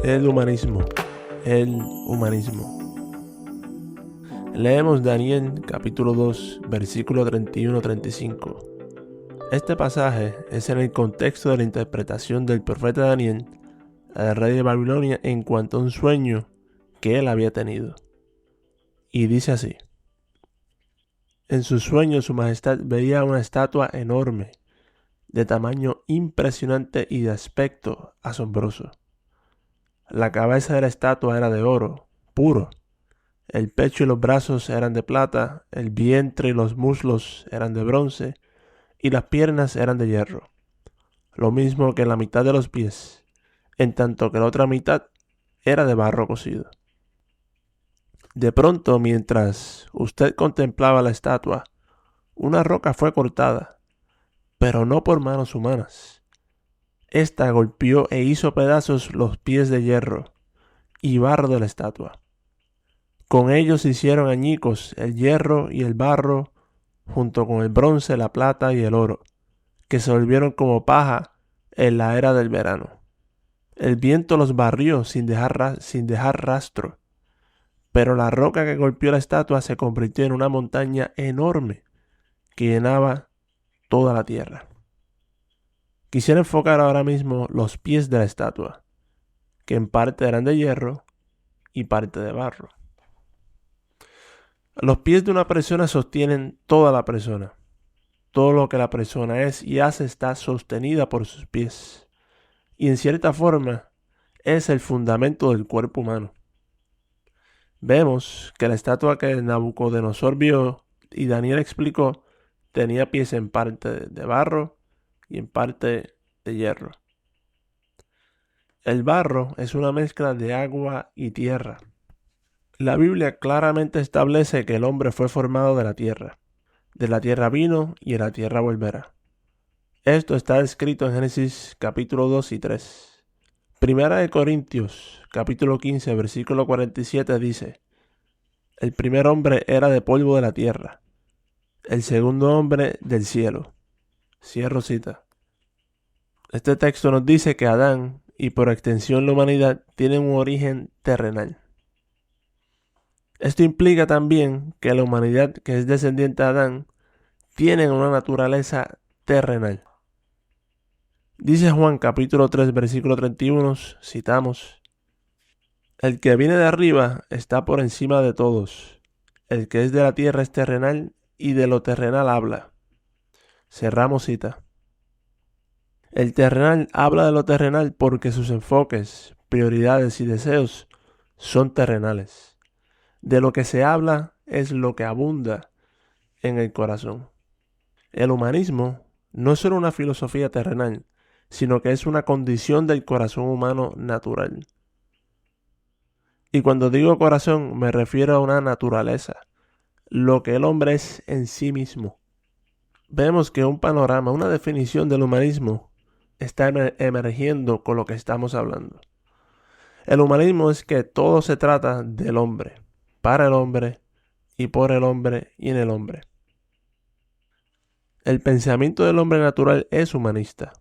El humanismo. El humanismo. Leemos Daniel capítulo 2, versículo 31-35. Este pasaje es en el contexto de la interpretación del profeta Daniel al rey de Babilonia en cuanto a un sueño que él había tenido. Y dice así: en su sueño su majestad veía una estatua enorme, de tamaño impresionante y de aspecto asombroso. La cabeza de la estatua era de oro puro, el pecho y los brazos eran de plata, el vientre y los muslos eran de bronce, y las piernas eran de hierro, lo mismo que la mitad de los pies, en tanto que la otra mitad era de barro cocido. De pronto, mientras usted contemplaba la estatua, una roca fue cortada, pero no por manos humanas. Esta golpeó e hizo pedazos los pies de hierro y barro de la estatua. Con ellos se hicieron añicos el hierro y el barro, junto con el bronce, la plata y el oro, que se volvieron como paja en la era del verano. El viento los barrió sin dejar rastro, pero la roca que golpeó la estatua se convirtió en una montaña enorme que llenaba toda la tierra. Quisiera enfocar ahora mismo los pies de la estatua, que en parte eran de hierro y parte de barro. Los pies de una persona sostienen toda la persona. Todo lo que la persona es y hace está sostenida por sus pies. Y en cierta forma es el fundamento del cuerpo humano. Vemos que la estatua que Nabucodonosor vio y Daniel explicó tenía pies en parte de barro y en parte de hierro. El barro es una mezcla de agua y tierra. La Biblia claramente establece que el hombre fue formado de la tierra. De la tierra vino y a la tierra volverá. Esto está escrito en Génesis capítulo 2 y 3. Primera de Corintios capítulo 15 versículo 47 dice: el primer hombre era de polvo de la tierra, el segundo hombre del cielo. Cierro cita. Este texto nos dice que Adán y por extensión la humanidad tienen un origen terrenal. Esto implica también que la humanidad que es descendiente de Adán tiene una naturaleza terrenal. Dice Juan capítulo 3 versículo 31, citamos: el que viene de arriba está por encima de todos. El que es de la tierra es terrenal y de lo terrenal habla. Cerramos cita. El terrenal habla de lo terrenal porque sus enfoques, prioridades y deseos son terrenales. De lo que se habla es lo que abunda en el corazón. El humanismo no es solo una filosofía terrenal, sino que es una condición del corazón humano natural. Y cuando digo corazón me refiero a una naturaleza, lo que el hombre es en sí mismo. Vemos que un panorama, una definición del humanismo está emergiendo con lo que estamos hablando. El humanismo es que todo se trata del hombre, para el hombre y por el hombre y en el hombre. El pensamiento del hombre natural es humanista.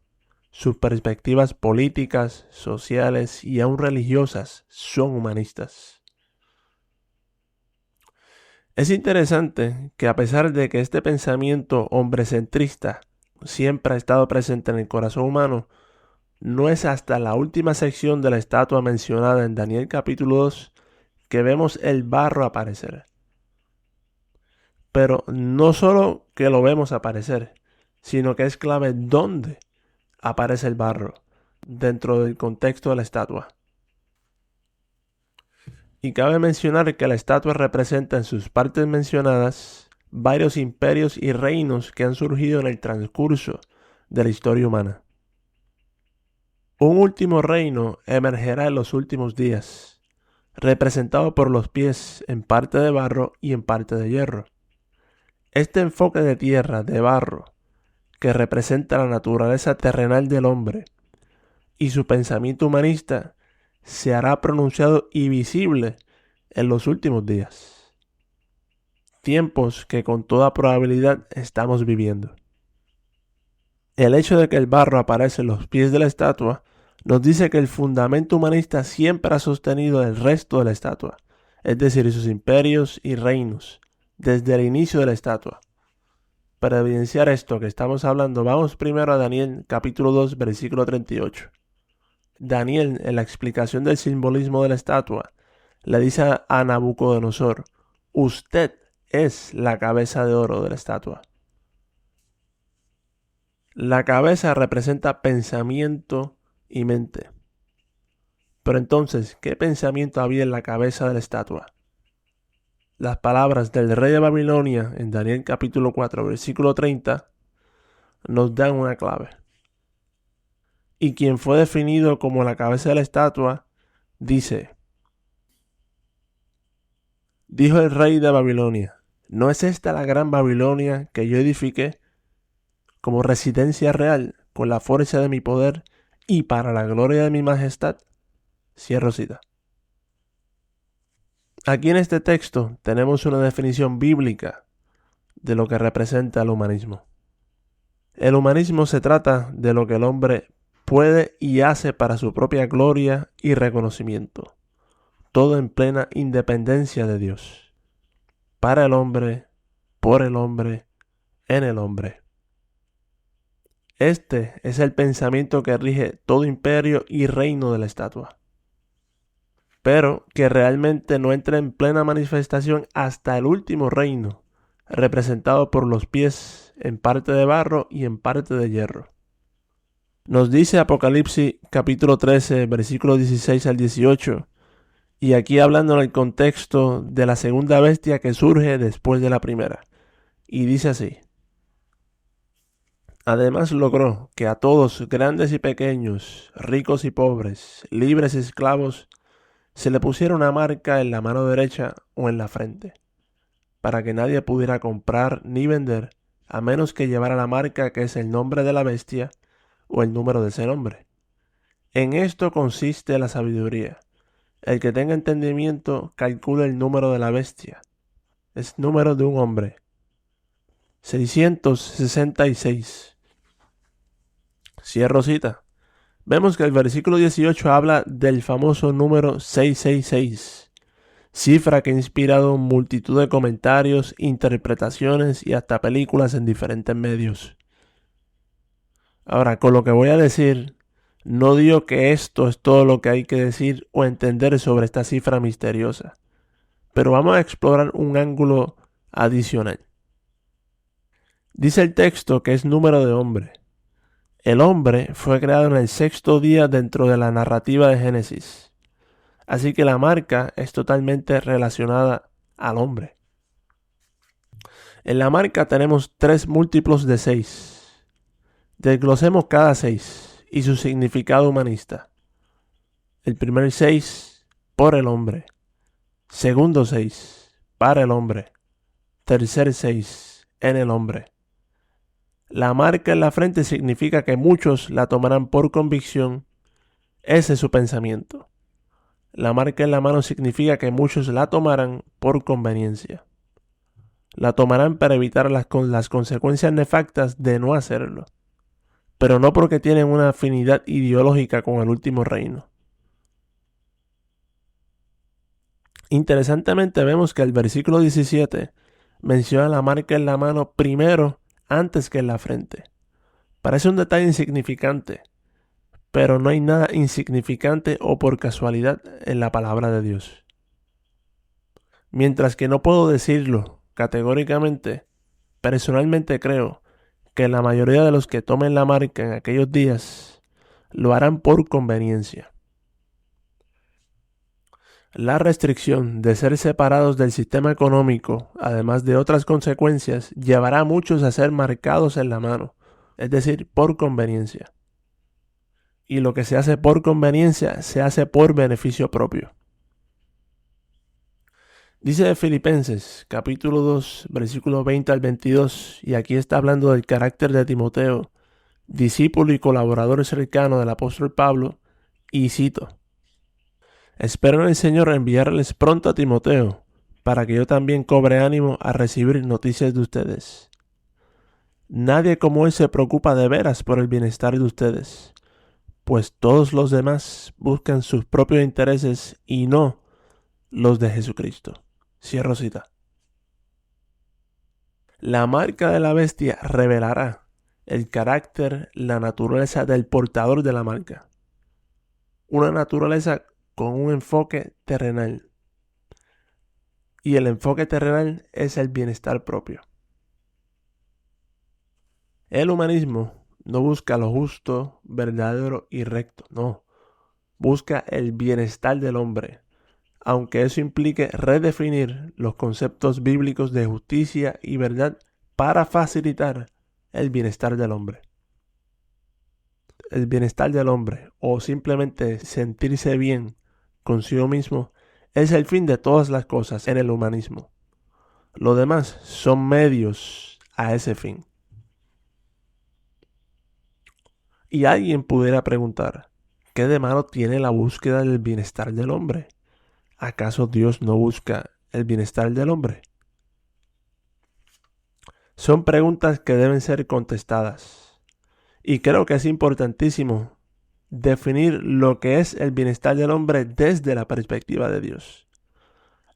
Sus perspectivas políticas, sociales y aún religiosas son humanistas. Es interesante que a pesar de que este pensamiento hombrecentrista siempre ha estado presente en el corazón humano, no es hasta la última sección de la estatua mencionada en Daniel capítulo 2 que vemos el barro aparecer. Pero no solo que lo vemos aparecer, sino que es clave dónde aparece el barro dentro del contexto de la estatua. Y cabe mencionar que la estatua representa en sus partes mencionadas varios imperios y reinos que han surgido en el transcurso de la historia humana. Un último reino emergerá en los últimos días, representado por los pies en parte de barro y en parte de hierro. Este enfoque de tierra, de barro, que representa la naturaleza terrenal del hombre, y su pensamiento humanista se hará pronunciado y visible en los últimos días. Tiempos que con toda probabilidad estamos viviendo. El hecho de que el barro aparece en los pies de la estatua nos dice que el fundamento humanista siempre ha sostenido el resto de la estatua, es decir, sus imperios y reinos, desde el inicio de la estatua. Para evidenciar esto que estamos hablando, vamos primero a Daniel capítulo 2, versículo 38. Daniel, en la explicación del simbolismo de la estatua, le dice a Nabucodonosor: usted es la cabeza de oro de la estatua. La cabeza representa pensamiento y mente. Pero entonces, ¿qué pensamiento había en la cabeza de la estatua? Las palabras del rey de Babilonia en Daniel capítulo 4, versículo 30, nos dan una clave. Y quien fue definido como la cabeza de la estatua, dice: dijo el rey de Babilonia, ¿no es esta la gran Babilonia que yo edifiqué como residencia real con la fuerza de mi poder y para la gloria de mi majestad? Cierro cita. Aquí en este texto tenemos una definición bíblica de lo que representa el humanismo. El humanismo se trata de lo que el hombre puede y hace para su propia gloria y reconocimiento, todo en plena independencia de Dios, para el hombre, por el hombre, en el hombre. Este es el pensamiento que rige todo imperio y reino de la estatua, pero que realmente no entra en plena manifestación hasta el último reino, representado por los pies en parte de barro y en parte de hierro. Nos dice Apocalipsis capítulo 13, versículos 16 al 18, y aquí hablando en el contexto de la segunda bestia que surge después de la primera, y dice así: además logró que a todos, grandes y pequeños, ricos y pobres, libres y esclavos, se le pusiera una marca en la mano derecha o en la frente, para que nadie pudiera comprar ni vender, a menos que llevara la marca que es el nombre de la bestia o el número de ese nombre. En esto consiste la sabiduría. El que tenga entendimiento calcula el número de la bestia. Es número de un hombre. 666. Cierro cita. Vemos que el versículo 18 habla del famoso número 666, cifra que ha inspirado multitud de comentarios, interpretaciones y hasta películas en diferentes medios. Ahora, con lo que voy a decir, no digo que esto es todo lo que hay que decir o entender sobre esta cifra misteriosa, pero vamos a explorar un ángulo adicional. Dice el texto que es número de hombre. El hombre fue creado en el sexto día dentro de la narrativa de Génesis, así que la marca es totalmente relacionada al hombre. En la marca tenemos 3 múltiplos de 6. Desglosemos cada 6 y su significado humanista. El primer 6, por el hombre. Segundo 6, para el hombre. Tercer 6, en el hombre. La marca en la frente significa que muchos la tomarán por convicción. Ese es su pensamiento. La marca en la mano significa que muchos la tomarán por conveniencia. La tomarán para evitar las consecuencias nefastas de no hacerlo, pero no porque tienen una afinidad ideológica con el último reino. Interesantemente vemos que el versículo 17 menciona la marca en la mano primero antes que en la frente. Parece un detalle insignificante, pero no hay nada insignificante o por casualidad en la palabra de Dios. Mientras que no puedo decirlo categóricamente, personalmente creo que la mayoría de los que tomen la marca en aquellos días lo harán por conveniencia. La restricción de ser separados del sistema económico, además de otras consecuencias, llevará a muchos a ser marcados en la mano, es decir, por conveniencia. Y lo que se hace por conveniencia se hace por beneficio propio. Dice de Filipenses, capítulo 2, versículos 20 al 22, y aquí está hablando del carácter de Timoteo, discípulo y colaborador cercano del apóstol Pablo, y cito: espero en el Señor enviarles pronto a Timoteo, para que yo también cobre ánimo a recibir noticias de ustedes. Nadie como él se preocupa de veras por el bienestar de ustedes, pues todos los demás buscan sus propios intereses y no los de Jesucristo. Cierro cita. La marca de la bestia revelará el carácter, la naturaleza del portador de la marca. Una naturaleza con un enfoque terrenal. Y el enfoque terrenal es el bienestar propio. El humanismo no busca lo justo, verdadero y recto, no. Busca el bienestar del hombre, aunque eso implique redefinir los conceptos bíblicos de justicia y verdad para facilitar el bienestar del hombre. El bienestar del hombre, o simplemente sentirse bien consigo mismo, es el fin de todas las cosas en el humanismo. Lo demás son medios a ese fin. Y alguien pudiera preguntar, ¿qué de malo tiene la búsqueda del bienestar del hombre? ¿Acaso Dios no busca el bienestar del hombre? Son preguntas que deben ser contestadas. Y creo que es importantísimo definir lo que es el bienestar del hombre desde la perspectiva de Dios.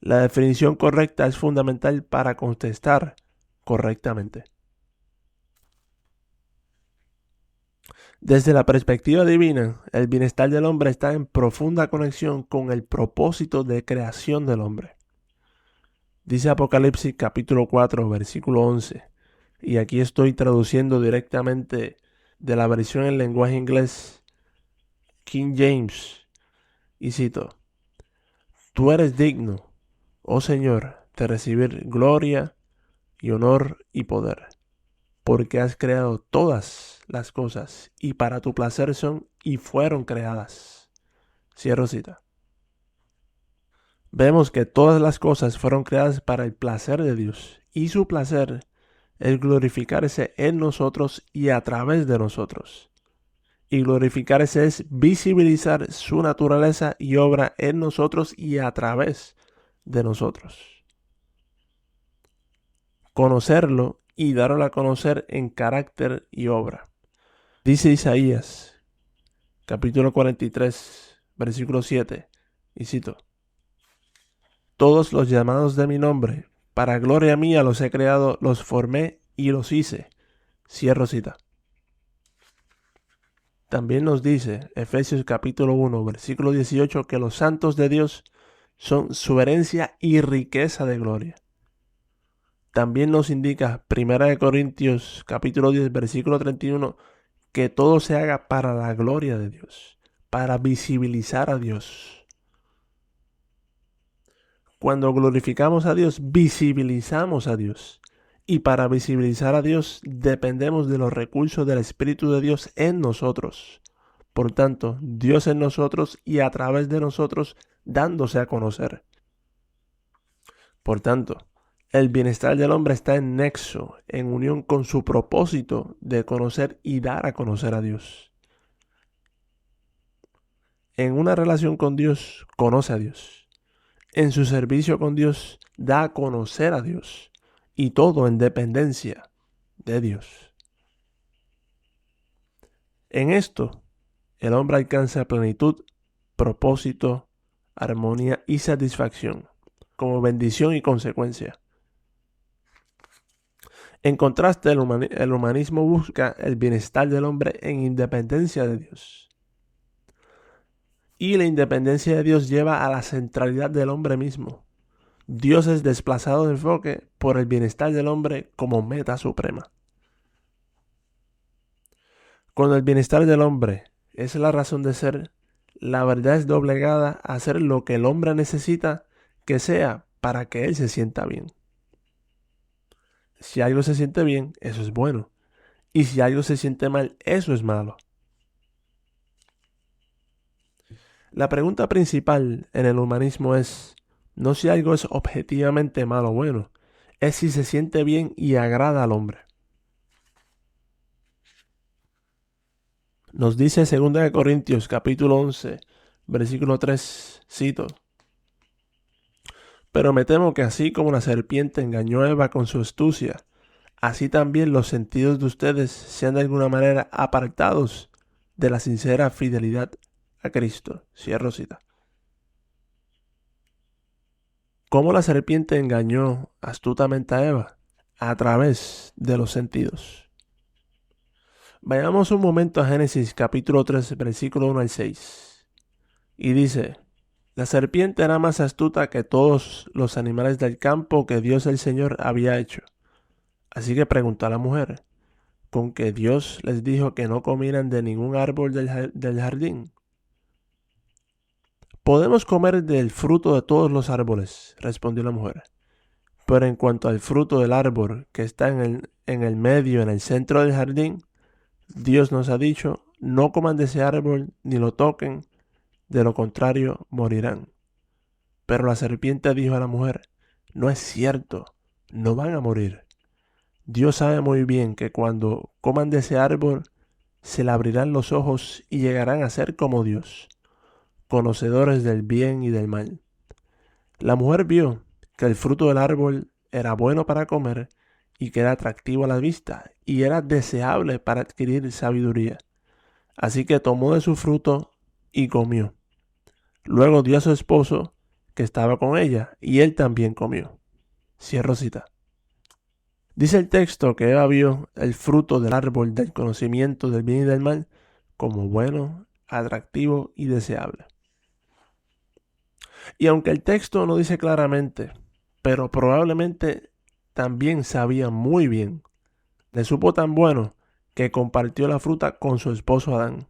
La definición correcta es fundamental para contestar correctamente. Desde la perspectiva divina, el bienestar del hombre está en profunda conexión con el propósito de creación del hombre. Dice Apocalipsis capítulo 4, versículo 11, y aquí estoy traduciendo directamente de la versión en lenguaje inglés King James, y cito: Tú eres digno, oh Señor, de recibir gloria y honor y poder, porque has creado todas las cosas y para tu placer son y fueron creadas. Cierro cita. Vemos que todas las cosas fueron creadas para el placer de Dios y su placer es glorificarse en nosotros y a través de nosotros. Y glorificarse es visibilizar su naturaleza y obra en nosotros y a través de nosotros. Conocerlo y darlo a conocer en carácter y obra. Dice Isaías, capítulo 43, versículo 7, y cito: Todos los llamados de mi nombre, para gloria mía los he creado, los formé y los hice. Cierro cita. También nos dice Efesios capítulo 1, versículo 18, que los santos de Dios son su herencia y riqueza de gloria. También nos indica 1 Corintios capítulo 10, versículo 31, que todo se haga para la gloria de Dios, para visibilizar a Dios. Cuando glorificamos a Dios, visibilizamos a Dios. Y para visibilizar a Dios, dependemos de los recursos del Espíritu de Dios en nosotros. Por tanto, Dios en nosotros y a través de nosotros, dándose a conocer. Por tanto, el bienestar del hombre está en nexo, en unión con su propósito de conocer y dar a conocer a Dios. En una relación con Dios, conoce a Dios. En su servicio con Dios, da a conocer a Dios. Y todo en dependencia de Dios. En esto, el hombre alcanza plenitud, propósito, armonía y satisfacción, como bendición y consecuencia. En contraste, el humanismo busca el bienestar del hombre en independencia de Dios. Y la independencia de Dios lleva a la centralidad del hombre mismo. Dios es desplazado de enfoque por el bienestar del hombre como meta suprema. Cuando el bienestar del hombre es la razón de ser, la verdad es doblegada a hacer lo que el hombre necesita que sea para que él se sienta bien. Si algo se siente bien, eso es bueno. Y si algo se siente mal, eso es malo. La pregunta principal en el humanismo es no si algo es objetivamente malo o bueno, es si se siente bien y agrada al hombre. Nos dice 2 Corintios capítulo 11, versículo 3, cito: Pero me temo que así como la serpiente engañó a Eva con su astucia, así también los sentidos de ustedes sean de alguna manera apartados de la sincera fidelidad a Cristo. Cierro cita. ¿Cómo la serpiente engañó astutamente a Eva? A través de los sentidos. Vayamos un momento a Génesis capítulo 3, versículo 1 al 6. Y dice: la serpiente era más astuta que todos los animales del campo que Dios el Señor había hecho. Así que preguntó a la mujer: ¿con que Dios les dijo que no comieran de ningún árbol del jardín? Podemos comer del fruto de todos los árboles, respondió la mujer. Pero en cuanto al fruto del árbol que está en el medio, en el centro del jardín, Dios nos ha dicho: no coman de ese árbol ni lo toquen, de lo contrario morirán. Pero la serpiente dijo a la mujer: no es cierto, no van a morir. Dios sabe muy bien que cuando coman de ese árbol, se le abrirán los ojos y llegarán a ser como Dios, conocedores del bien y del mal. La mujer vio que el fruto del árbol era bueno para comer y que era atractivo a la vista y era deseable para adquirir sabiduría. Así que tomó de su fruto y comió. Luego dio a su esposo, que estaba con ella, y él también comió. Cierro cita. Dice el texto que Eva vio el fruto del árbol del conocimiento del bien y del mal como bueno, atractivo y deseable. Y aunque el texto no dice claramente, pero probablemente también sabía muy bien, le supo tan bueno que compartió la fruta con su esposo Adán.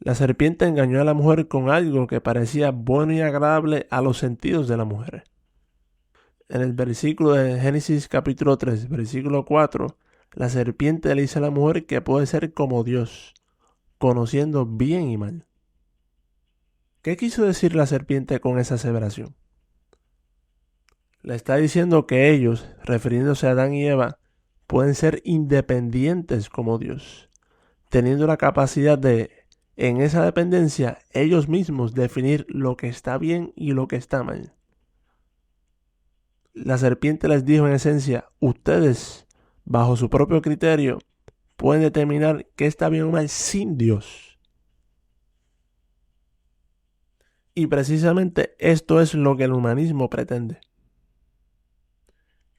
La serpiente engañó a la mujer con algo que parecía bueno y agradable a los sentidos de la mujer. En el versículo de Génesis capítulo 3, versículo 4, la serpiente le dice a la mujer que puede ser como Dios, conociendo bien y mal. ¿Qué quiso decir la serpiente con esa aseveración? Le está diciendo que ellos, refiriéndose a Adán y Eva, pueden ser independientes como Dios, teniendo la capacidad de, en esa dependencia, ellos mismos definir lo que está bien y lo que está mal. La serpiente les dijo en esencia: ustedes, bajo su propio criterio, pueden determinar qué está bien o mal sin Dios. Y precisamente esto es lo que el humanismo pretende.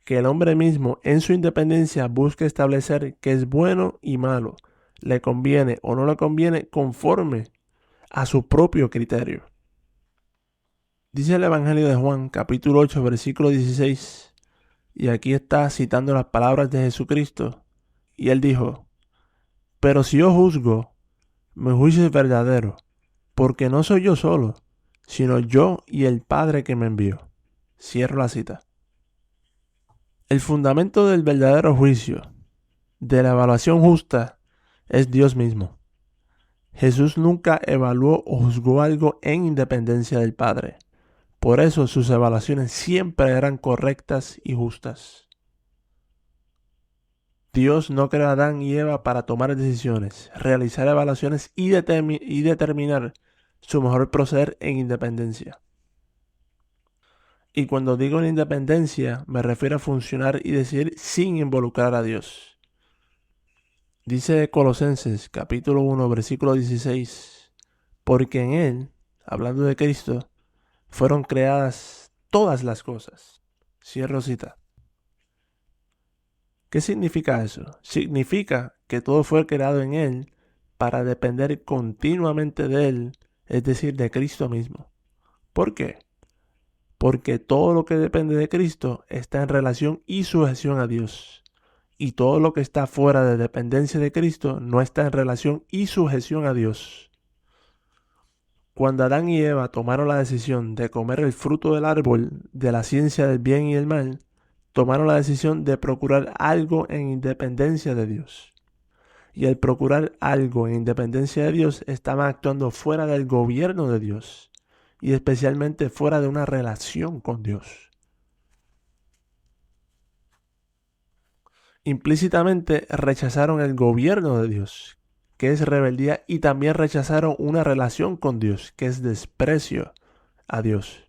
Que el hombre mismo, en su independencia, busque establecer qué es bueno y malo, le conviene o no le conviene conforme a su propio criterio. Dice el Evangelio de Juan, capítulo 8, versículo 16, y aquí está citando las palabras de Jesucristo, y él dijo: pero si yo juzgo, mi juicio es verdadero, porque no soy yo solo, sino yo y el Padre que me envió. Cierro la cita. El fundamento del verdadero juicio, de la evaluación justa, es Dios mismo. Jesús nunca evaluó o juzgó algo en independencia del Padre. Por eso sus evaluaciones siempre eran correctas y justas. Dios no creó a Adán y Eva para tomar decisiones, realizar evaluaciones y determinar su mejor proceder en independencia. Y cuando digo en independencia, me refiero a funcionar y decidir sin involucrar a Dios. Dice Colosenses capítulo 1, versículo 16, porque en Él, hablando de Cristo, fueron creadas todas las cosas. Cierro cita. ¿Qué significa eso? Significa que todo fue creado en Él para depender continuamente de Él, es decir, de Cristo mismo. ¿Por qué? Porque todo lo que depende de Cristo está en relación y sujeción a Dios. Y todo lo que está fuera de dependencia de Cristo no está en relación y sujeción a Dios. Cuando Adán y Eva tomaron la decisión de comer el fruto del árbol de la ciencia del bien y el mal, tomaron la decisión de procurar algo en independencia de Dios. Y al procurar algo en independencia de Dios, estaban actuando fuera del gobierno de Dios y especialmente fuera de una relación con Dios. Implícitamente rechazaron el gobierno de Dios, que es rebeldía, y también rechazaron una relación con Dios, que es desprecio a Dios.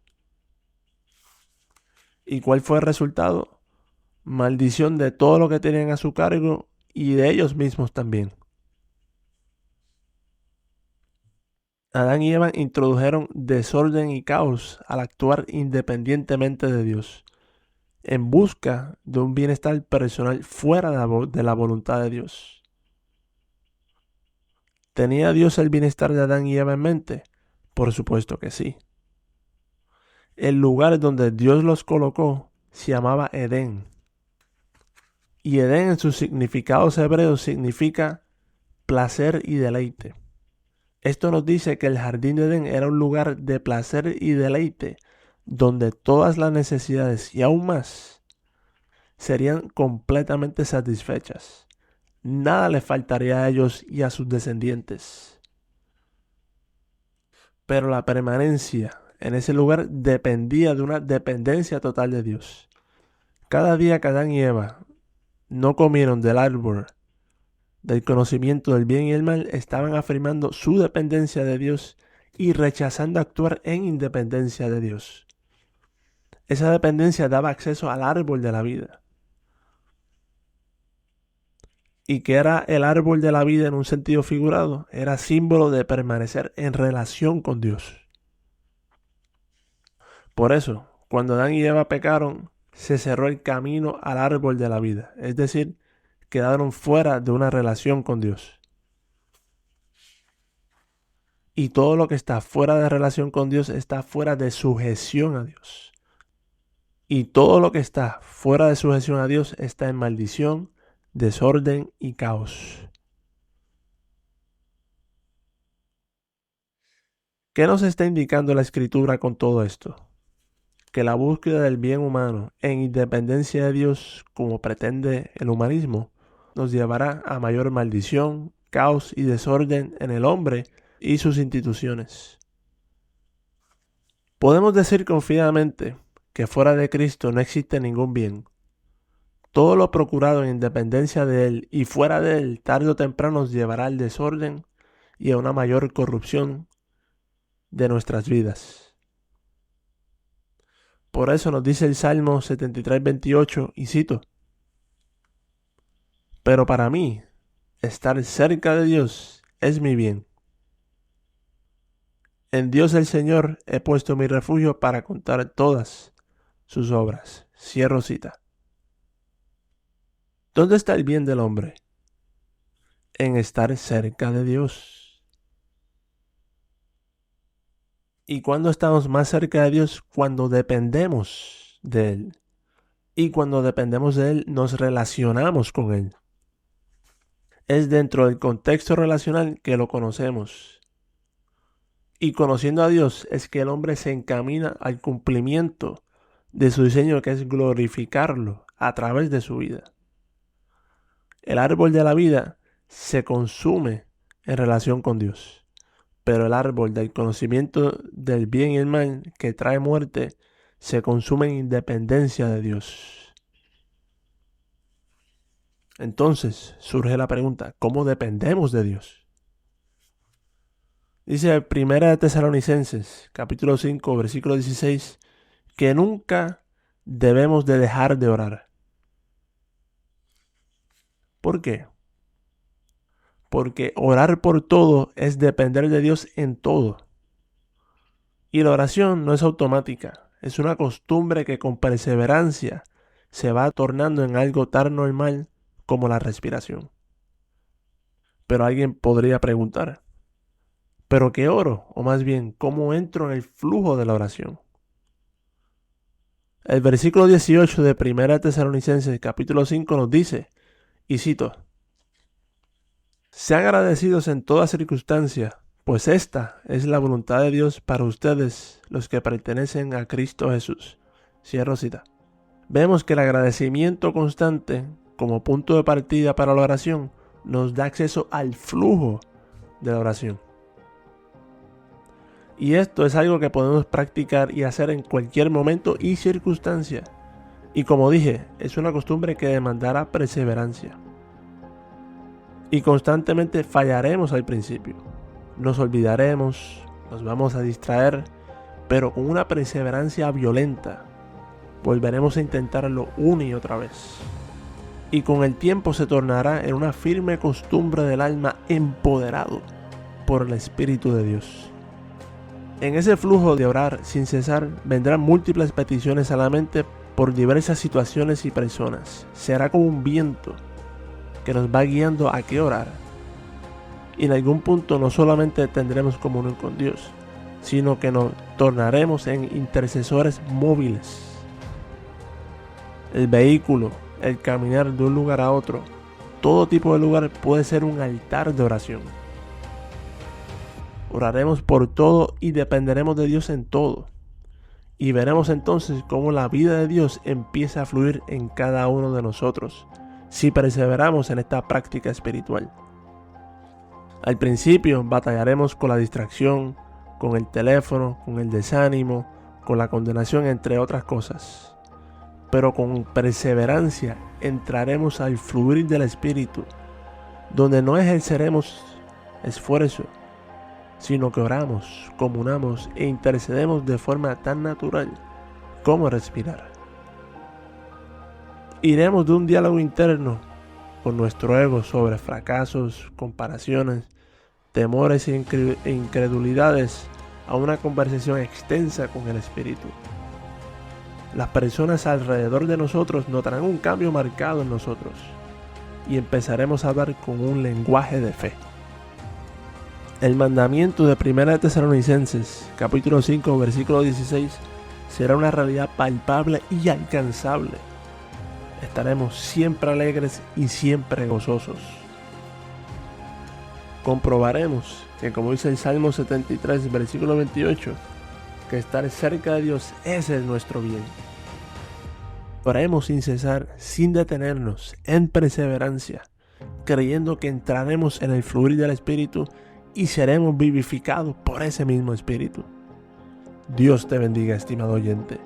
¿Y cuál fue el resultado? Maldición de todo lo que tenían a su cargo y de ellos mismos también. Adán y Eva introdujeron desorden y caos al actuar independientemente de Dios, en busca de un bienestar personal fuera de la voluntad de Dios. ¿Tenía Dios el bienestar de Adán y Eva en mente? Por supuesto que sí. El lugar donde Dios los colocó se llamaba Edén. Y Edén en sus significados hebreos significa placer y deleite. Esto nos dice que el jardín de Edén era un lugar de placer y deleite, donde todas las necesidades y aún más serían completamente satisfechas. Nada les faltaría a ellos y a sus descendientes. Pero la permanencia en ese lugar dependía de una dependencia total de Dios. Cada día que Adán y Eva no comieron del árbol del conocimiento del bien y el mal, estaban afirmando su dependencia de Dios y rechazando actuar en independencia de Dios. Esa dependencia daba acceso al árbol de la vida. ¿Y qué era el árbol de la vida en un sentido figurado? Era símbolo de permanecer en relación con Dios. Por eso, cuando Adán y Eva pecaron, se cerró el camino al árbol de la vida. Es decir, quedaron fuera de una relación con Dios. Y todo lo que está fuera de relación con Dios está fuera de sujeción a Dios. Y todo lo que está fuera de sujeción a Dios está en maldición, desorden y caos. ¿Qué nos está indicando la Escritura con todo esto? Que la búsqueda del bien humano en independencia de Dios, como pretende el humanismo, nos llevará a mayor maldición, caos y desorden en el hombre y sus instituciones. Podemos decir confiadamente que fuera de Cristo no existe ningún bien. Todo lo procurado en independencia de Él y fuera de Él, tarde o temprano nos llevará al desorden y a una mayor corrupción de nuestras vidas. Por eso nos dice el Salmo 73:28, y cito: pero para mí, estar cerca de Dios es mi bien. En Dios el Señor he puesto mi refugio para contar todas sus obras. Cierro cita. ¿Dónde está el bien del hombre? En estar cerca de Dios. ¿Y cuándo estamos más cerca de Dios? Cuando dependemos de Él. Y cuando dependemos de Él, nos relacionamos con Él. Es dentro del contexto relacional que lo conocemos. Y conociendo a Dios es que el hombre se encamina al cumplimiento de su diseño, que es glorificarlo a través de su vida. El árbol de la vida se consume en relación con Dios, pero el árbol del conocimiento del bien y el mal, que trae muerte, se consume en independencia de Dios. Entonces surge la pregunta: ¿cómo dependemos de Dios? Dice 1 Tesalonicenses, capítulo 5, versículo 16, que nunca debemos de dejar de orar. ¿Por qué? Porque orar por todo es depender de Dios en todo. Y la oración no es automática, es una costumbre que con perseverancia se va tornando en algo tan normal como la respiración. Pero alguien podría preguntar: ¿pero qué oro? O más bien, ¿cómo entro en el flujo de la oración? El versículo 18 de 1 Tesalonicenses capítulo 5 nos dice, y cito: sean agradecidos en toda circunstancia, pues esta es la voluntad de Dios para ustedes, los que pertenecen a Cristo Jesús. Cierro cita. Vemos que el agradecimiento constante, como punto de partida para la oración, nos da acceso al flujo de la oración. Y esto es algo que podemos practicar y hacer en cualquier momento y circunstancia. Y como dije, es una costumbre que demandará perseverancia. Y constantemente fallaremos al principio. Nos olvidaremos, nos vamos a distraer, pero con una perseverancia violenta volveremos a intentarlo una y otra vez. Y con el tiempo se tornará en una firme costumbre del alma, empoderado por el Espíritu de Dios. En ese flujo de orar sin cesar vendrán múltiples peticiones a la mente por diversas situaciones y personas. Será como un viento que nos va guiando a qué orar. Y en algún punto no solamente tendremos comunión con Dios, sino que nos tornaremos en intercesores móviles. El vehículo, el caminar de un lugar a otro, todo tipo de lugar puede ser un altar de oración. Oraremos por todo y dependeremos de Dios en todo. Y veremos entonces cómo la vida de Dios empieza a fluir en cada uno de nosotros, si perseveramos en esta práctica espiritual. Al principio batallaremos con la distracción, con el teléfono, con el desánimo, con la condenación, entre otras cosas. Pero con perseverancia entraremos al fluir del Espíritu, donde no ejerceremos esfuerzo, sino que oramos, comunamos e intercedemos de forma tan natural como respirar. Iremos de un diálogo interno con nuestro ego sobre fracasos, comparaciones, temores e incredulidades a una conversación extensa con el Espíritu. Las personas alrededor de nosotros notarán un cambio marcado en nosotros y empezaremos a hablar con un lenguaje de fe. El mandamiento de 1 Tesalonicenses, capítulo 5, versículo 16, será una realidad palpable y alcanzable. Estaremos siempre alegres y siempre gozosos. Comprobaremos que, como dice el Salmo 73, versículo 28, que estar cerca de Dios es nuestro bien. Oremos sin cesar, sin detenernos, en perseverancia, creyendo que entraremos en el fluir del Espíritu y seremos vivificados por ese mismo Espíritu. Dios te bendiga, estimado oyente.